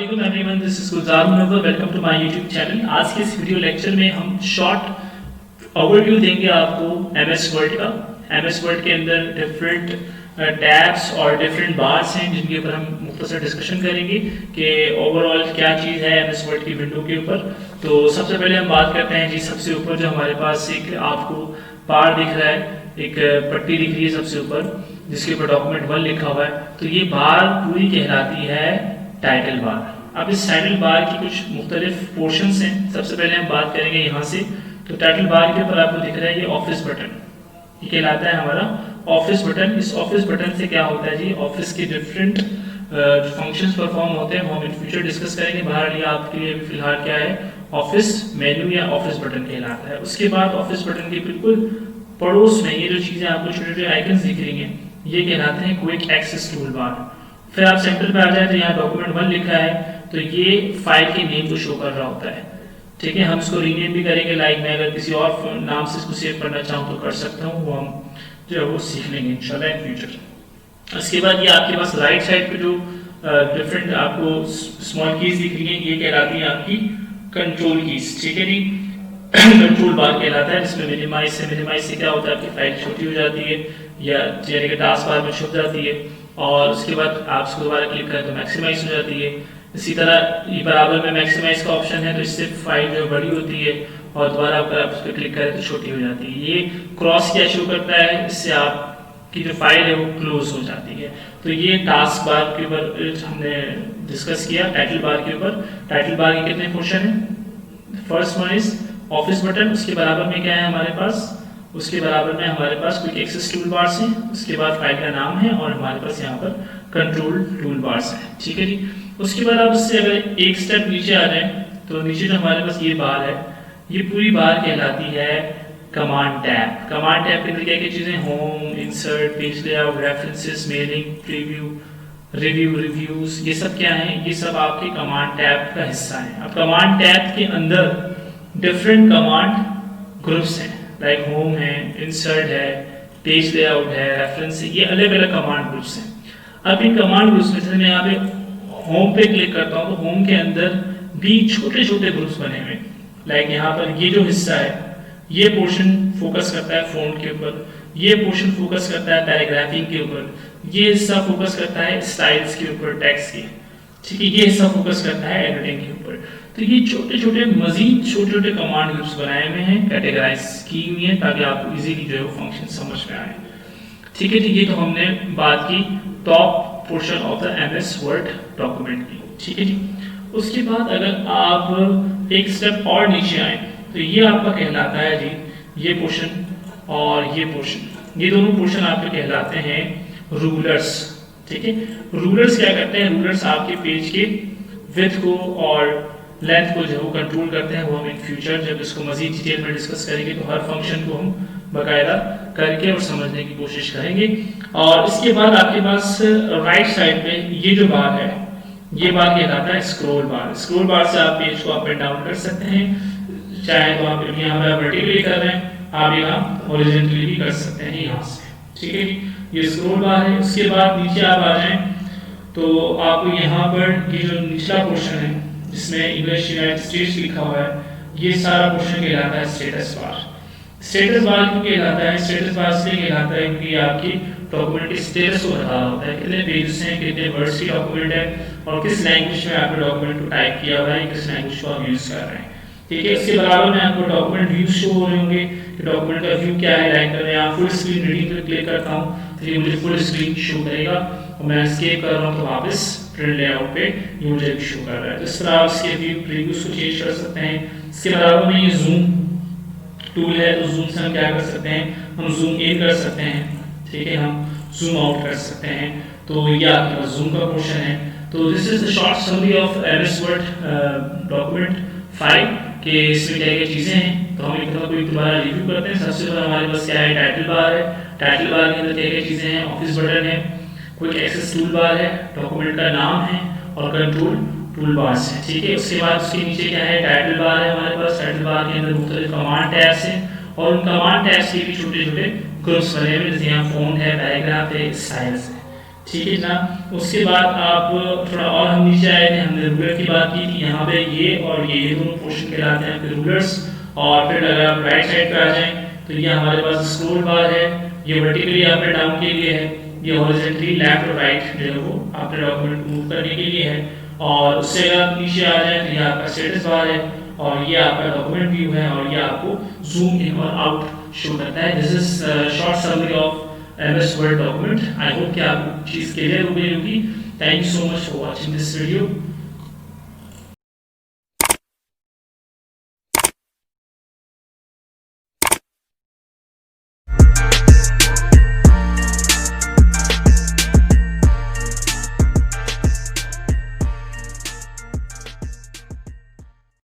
Assalamualaikum everyone, this is Gulzar Munawwar. Welcome to my YouTube channel. आज के इस video lecture में हम शॉर्ट ओवरव्यू देंगे आपको MS वर्ड का। MS वर्ड के अंदर डिफरेंट टैब्स और डिफरेंट बार्स हैं जिनके ऊपर हम मुख्तसर डिस्कशन करेंगे कि ओवरऑल क्या चीज़ है MS वर्ड की विंडो के ऊपर। तो सबसे पहले हम बात करते हैं जी, सबसे ऊपर जो हमारे पास एक आपको बार दिख रहा है, एक पट्टी दिख रही है सबसे ऊपर जिसके ऊपर डॉक्यूमेंट 1 लिखा हुआ है। तो ये बार पूरी कहलाती है टाइटल बार। अब इस टाइटल बार की कुछ मुख्तलिफ पोर्शंस हैं। सबसे पहले हम बात करेंगे यहाँ से। तो टाइटल बार के ऊपर आपको दिख रहा है ये ऑफिस बटन, ये कहलाता है हमारा ऑफिस बटन। इस ऑफिस बटन से क्या होता है जी, ऑफिस के डिफरेंट फंक्शंस परफॉर्म होते हैं, वो हम इन फ्यूचर डिस्कस करेंगे। बहरहाल आपके लिए फिलहाल क्या है, ऑफिस मेन्यू या ऑफिस बटन कहलाता है। उसके बाद ऑफिस बटन के बिल्कुल पड़ोस में ये जो चीज़ें आपको छोटे छोटे आइकन्स दिख रही हैं, ये कहलाते हैं क्विक एक्सेस टूल बार। फिर आप सेंटर पे आ जाए तो यहाँ डॉक्यूमेंट 1 लिखा है, तो ये फाइल के नेम को शो कर रहा होता है। ठीक है, हम इसको रीनेम भी करेंगे। लाइक मैं अगर किसी और नाम से इसको सेव करना चाहूँ तो कर सकता हूँ, वो हम जो है वो सीख लेंगे इंशाल्लाह इन फ्यूचर। उसके बाद ये आपके पास राइट साइड पे जो डिफरेंट आपको स्मॉल कीज दिख रही है, ये कहलाती है आपकी कंट्रोल कीज। ठीक है जी, कंट्रोल बार कहलाता है, जिसमें मिनिमाइज से क्या होता है, आपकी फाइल छोटी हो जाती है या यानी कि टास्क बार में छुप जाती है, और उसके बाद आप उसको दोबारा क्लिक करें तो मैक्सिमाइज हो जाती है। इसी तरह ये बराबर में मैक्सिमाइज का ऑप्शन है, तो इससे फाइल जो बड़ी होती है और दोबारा अगर आप उस पर क्लिक करें तो छोटी हो जाती है। ये क्रॉस क्या शो करता है, इससे आपकी जो फाइल है वो क्लोज हो जाती है। तो ये टास्क बार के ऊपर हमने डिस्कस किया। टाइटल बार के ऊपर, टाइटल बार के कितने पोर्शन है, first one is office button, उसके बराबर में क्या है हमारे पास, उसके बराबर में हमारे पास क्विक एक्सेस टूल बार्स हैं, उसके बाद फाइल का नाम है और हमारे पास यहाँ पर कंट्रोल टूल बार्स हैं। ठीक है जी, उसके बाद आप उससे अगर एक स्टेप नीचे आ जाए तो नीचे जो हमारे पास ये बार है, ये पूरी बार कहलाती है कमांड टैब। कमांड टैब के अंदर क्या क्या चीज़ें, home, insert, page layout, references, mailing, preview, review, reviews, ये सब क्या है, ये सब आपके कमांड टैब का हिस्सा है। अब कमांड टैब के अंदर डिफरेंट कमांड ग्रुप्स हैं, लाइक होम है, इंसर्ट है, पेज लेआउट है, रेफरेंस है, ये अलग अलग कमांड ग्रुप्स हैं। अब इन कमांड ग्रुप्स में से मैं यहाँ पे होम पे क्लिक करता हूँ तो होम के अंदर भी छोटे छोटे ग्रुप्स बने हुए हैं। लाइक यहाँ पर ये जो हिस्सा है, ये पोर्शन फोकस करता है फ़ॉन्ट के ऊपर, ये पोर्शन फोकस करता है पैराग्राफिंग के ऊपर, ये हिस्सा फोकस करता है स्टाइल्स के ऊपर, टेक्स्ट के। ठीक है, ये हिस्सा फोकस करता है एडिटिंग के ऊपर। तो ये छोटे छोटे मजीद छोटे छोटे कमांड ग्रुप्स बनाए हुए हैं, कैटेगराइज की हुई है, ताकि आपको इजीली जो है वो फंक्शन समझ में आए। ठीक है जी, ये तो हमने बात की top portion of the MS word document की। ठीक है जी, उसके बाद अगर आप एक स्टेप और नीचे आए तो ये आपका कहलाता है जी, ये पोर्शन और ये पोर्शन, ये दोनों पोर्शन आपके कहलाते हैं रूलर्स। ठीक है, रूलर्स क्या करते हैं, रूलर्स आपके पेज के विड्थ को और लेंथ को जो वो कंट्रोल करते हैं। वो हम इन फ्यूचर जब इसको मजीद डिटेल में डिस्कस करेंगे तो हर फंक्शन को हम बाकायदा करके और समझने की कोशिश करेंगे। और इसके बाद आपके पास राइट साइड पे ये जो बार है, ये बार कहलाता है स्क्रॉल बार। स्क्रॉल बार से आप पेज को अप एंड डाउन कर सकते हैं, चाहे तो आप यहाँ पर वर्टिकली कर रहे हैं, आप यहाँ हॉरिजॉन्टली भी कर सकते हैं यहाँ से। ठीक है, ये स्क्रॉल बार है। उसके बाद नीचे आप आ जाएं तो आपको यहाँ पर ये जो निचला पोर्शन है जिसमें इंग्लिश यूनाइटेड स्टेट्स लिखा हुआ है, ये सारा पोर्शन कहलाता है स्टेटस बार। स्टेटस बार क्यों कहलाता है, स्टेटस बार इसलिए कहलाता है क्योंकि आपकी डॉक्यूमेंट के स्टेटस को बता होता है, कितने पेजेस हैं, कितने वर्ड्स की डॉक्यूमेंट है और किस लैंग्वेज में आपने डॉक्यूमेंट को टाइप किया हुआ है, किस लैंग्वेज को आप यूज कर रहे हैं। ठीक है, इसके बराबर में आपको डॉक्यूमेंट व्यू शो हो रहे होंगे कि डॉक्यूमेंट का व्यू क्या है। लाइक मैं यहाँ फुल स्क्रीन रीडिंग पर क्लिक करता हूँ तो ये मुझे फुल स्क्रीन शो करेगा, और मैं एस्केप कर रहा हूँ तो वापस प्रिंट लेआउट पे ये मुझे शो कर रहा है। इस तरह आप इसके व्यू प्रीव्यूज को चेंज कर सकते हैं। इसके बराबर में ये जूम टूल है, तो जूम से हम क्या कर सकते हैं, हम जूम इन कर सकते हैं। ठीक है, हम जूम आउट कर सकते हैं। तो ये आपके पास जूम का पोर्शन है। तो this is the short summary of MS word document 5 के इसमें क्या क्या चीज़ें हैं। तो हम एक कोई दोबारा रिव्यू करते हैं। सबसे पहले हमारे पास क्या है, टाइटल बार है। टाइटल बार के अंदर क्या क्या चीज़ें हैं, ऑफिस बटन है, क्विक एक्सेस टूल बार है, डॉक्यूमेंट का नाम है और कंट्रोल टूल बार्स है। ठीक है, उसके बाद उसके नीचे क्या है, टाइटल बार है हमारे पास। टाइटल बार के अंदर मुख्तलिफ कमांड टैब्स हैं और उन कमांड टैब्स के भी छोटे छोटे ग्रुप्स बने हुए, जैसे यहाँ फ़ॉन्ट है, पैराग्राफ है, स्टाइल्स है। ठीक है ना। उसके बाद आप थोड़ा और हम नीचे आए थे, हमने रूलर की बात की थी। यहाँ पे ये और ये दोनों पोर्शन कहलाते हैं आपके रूलर्स। और फिर अगर आप राइट साइड पे आ जाएं तो ये हमारे पास स्क्रोल बार है, ये वर्टिकली अप एंड डाउन के लिए है, ये हॉरिजॉन्टली लेफ्ट और राइट जो है वो आपके डॉक्यूमेंट मूव करने के लिए है। और उससे अगर आप नीचे आ जाए तो ये आपका स्टेटस बार है और ये आपका डॉक्यूमेंट व्यू है और ये आपको जूम इन और आउट शो करता है। This is short summary of MS Word document. I hope कि आपको चीज़ क्लियर हो गई होगी। Thank you so much for watching this video.